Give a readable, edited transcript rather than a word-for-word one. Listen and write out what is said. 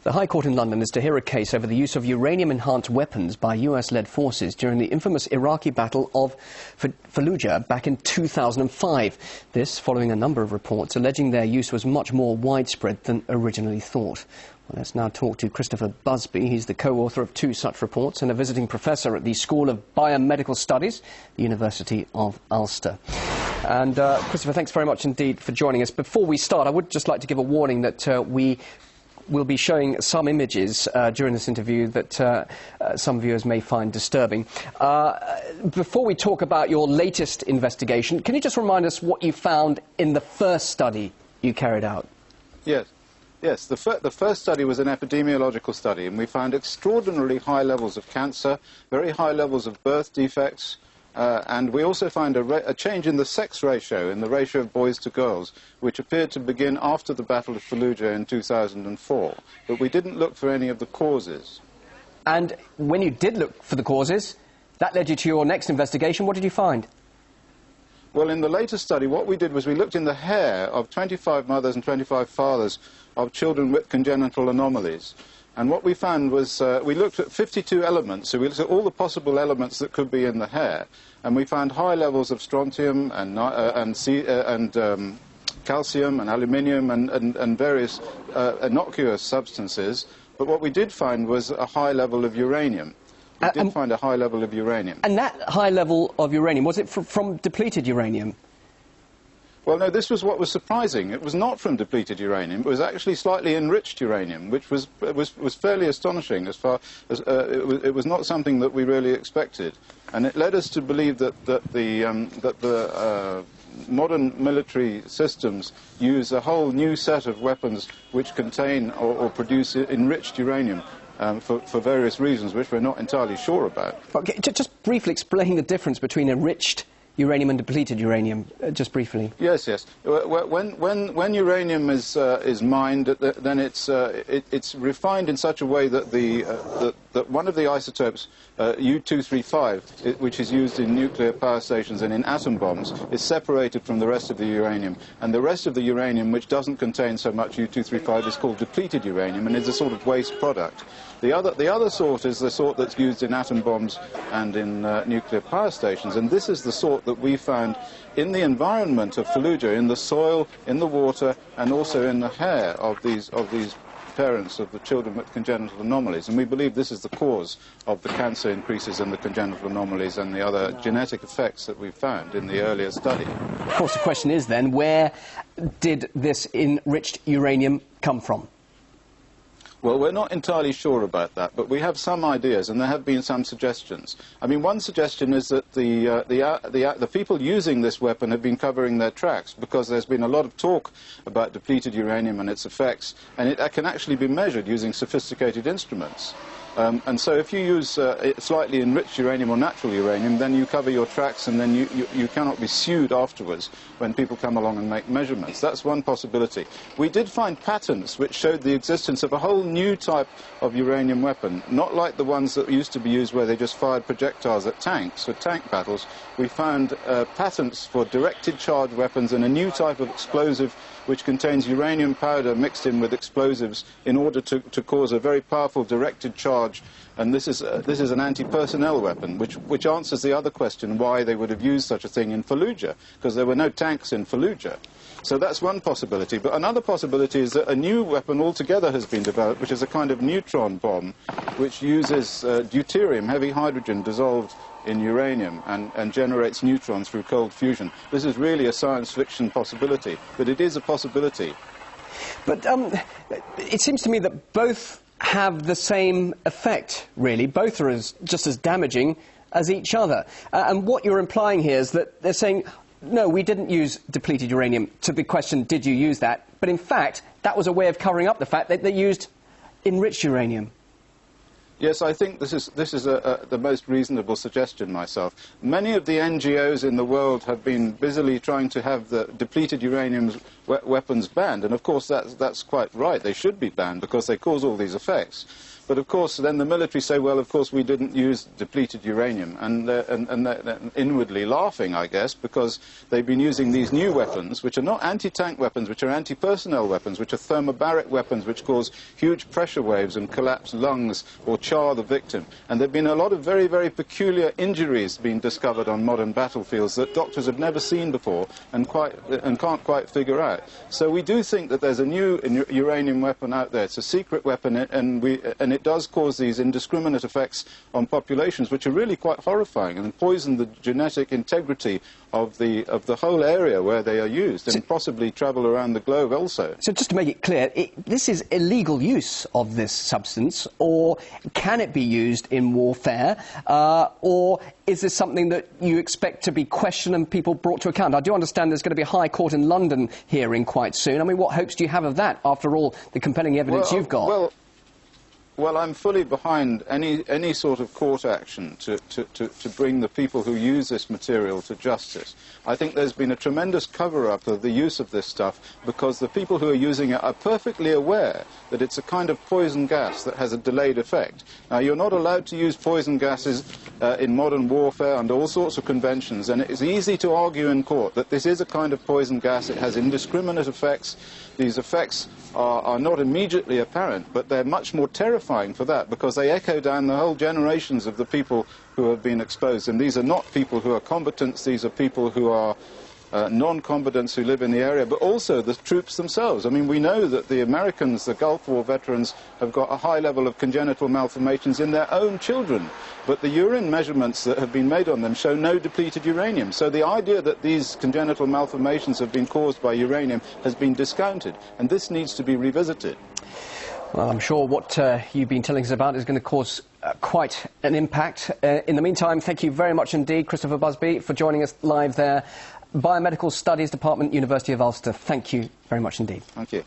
The High Court in London is to hear a case over the use of uranium-enhanced weapons by US-led forces during the infamous Iraqi battle of Fallujah back in 2005. This following a number of reports alleging their use was much more widespread than originally thought. Well, let's now talk to Christopher Busby. He's the co-author of two such reports and a visiting professor at the School of Biomedical Studies, the University of Ulster. And Christopher, thanks very much indeed for joining us. Before we start, I would just like to give a warning that we will be showing some images during this interview that some viewers may find disturbing. Before we talk about your latest investigation, can you just remind us what you found in the first study you carried out? Yes, the first study was an epidemiological study, and we found extraordinarily high levels of cancer, very high levels of birth defects, and we also find a change in the sex ratio, in the ratio of boys to girls, which appeared to begin after the Battle of Fallujah in 2004. But we didn't look for any of the causes. And when you did look for the causes, that led you to your next investigation. What did you find? Well, in the latest study, what we did was we looked in the hair of 25 mothers and 25 fathers of children with congenital anomalies. And what we found was we looked at 52 elements, so we looked at all the possible elements that could be in the hair. And we found high levels of strontium and calcium and aluminium and various innocuous substances. But what we did find was a high level of uranium. We did find a high level of uranium. And that high level of uranium, was it from depleted uranium? Well, no, this was what was surprising. It was not from depleted uranium. It was actually slightly enriched uranium, which was fairly astonishing. As far as it was not something that we really expected, and it led us to believe that the modern military systems use a whole new set of weapons which contain or produce enriched uranium. For various reasons which we're not entirely sure about. Okay, just briefly explain the difference between enriched uranium and depleted uranium, just briefly. Yes. When uranium is mined, then it's refined in such a way that that one of the isotopes, U-235, which is used in nuclear power stations and in atom bombs, is separated from the rest of the uranium. And the rest of the uranium, which doesn't contain so much U-235, is called depleted uranium and is a sort of waste product. The other sort is the sort that's used in atom bombs and in nuclear power stations, and this is the sort that we found in the environment of Fallujah, in the soil, in the water, and also in the hair of these parents of the children with congenital anomalies. And we believe this is the cause of the cancer increases and the congenital anomalies and the other genetic effects that we found in the earlier study. Of course, the question is then, where did this enriched uranium come from? Well, we're not entirely sure about that, but we have some ideas, and there have been some suggestions. I mean, one suggestion is that the people using this weapon have been covering their tracks, because there's been a lot of talk about depleted uranium and its effects, and it can actually be measured using sophisticated instruments. And so if you use slightly enriched uranium or natural uranium, then you cover your tracks, and then you cannot be sued afterwards when people come along and make measurements. That's one possibility. We did find patents which showed the existence of a whole new type of uranium weapon, not like the ones that used to be used where they just fired projectiles at tanks or tank battles. We found patents for directed charge weapons and a new type of explosive which contains uranium powder mixed in with explosives in order to cause a very powerful directed charge. And this is an anti-personnel weapon, which answers the other question, why they would have used such a thing in Fallujah, because there were no tanks in Fallujah. So that's one possibility. But another possibility is that a new weapon altogether has been developed, which is a kind of neutron bomb, which uses deuterium, heavy hydrogen, dissolved in uranium and generates neutrons through cold fusion. This is really a science fiction possibility, but it is a possibility. But it seems to me that both have the same effect, really. Both are just as damaging as each other. And what you're implying here is that they're saying, no, we didn't use depleted uranium, to the question, did you use that? But in fact, that was a way of covering up the fact that they used enriched uranium. Yes, I think this is the most reasonable suggestion myself. Many of the NGOs in the world have been busily trying to have the depleted uranium weapons banned, and of course that's quite right. They should be banned because they cause all these effects. But of course, then the military say, well, of course, we didn't use depleted uranium, and they're inwardly laughing, I guess, because they've been using these new weapons, which are not anti-tank weapons, which are anti-personnel weapons, which are thermobaric weapons, which cause huge pressure waves and collapse lungs or char the victim. And there have been a lot of very, very peculiar injuries being discovered on modern battlefields that doctors have never seen before and can't quite figure out. So we do think that there's a new uranium weapon out there. It's a secret weapon, and it does cause these indiscriminate effects on populations, which are really quite horrifying, and poison the genetic integrity of the whole area where they are used, and possibly travel around the globe also. So just to make it clear, this is illegal use of this substance, or can it be used in warfare, or is this something that you expect to be questioned and people brought to account? I do understand there's going to be a High Court in London hearing quite soon. I mean, what hopes do you have of that, after all the compelling evidence you've got? Well, I'm fully behind any sort of court action to bring the people who use this material to justice. I think there's been a tremendous cover-up of the use of this stuff because the people who are using it are perfectly aware that it's a kind of poison gas that has a delayed effect. Now, you're not allowed to use poison gases in modern warfare under all sorts of conventions, and it is easy to argue in court that this is a kind of poison gas. It has indiscriminate effects. These effects are not immediately apparent, but they're much more terrifying for that because they echo down the whole generations of the people who have been exposed. And these are not people who are combatants, these are people who are non-combatants who live in the area, but also the troops themselves. I mean, we know that the Americans, the Gulf War veterans, have got a high level of congenital malformations in their own children, but the urine measurements that have been made on them show no depleted uranium. So the idea that these congenital malformations have been caused by uranium has been discounted, and this needs to be revisited. Well, I'm sure what you've been telling us about is going to cause quite an impact. In the meantime, thank you very much indeed, Christopher Busby, for joining us live there. Biomedical Studies Department, University of Ulster. Thank you very much indeed. Thank you.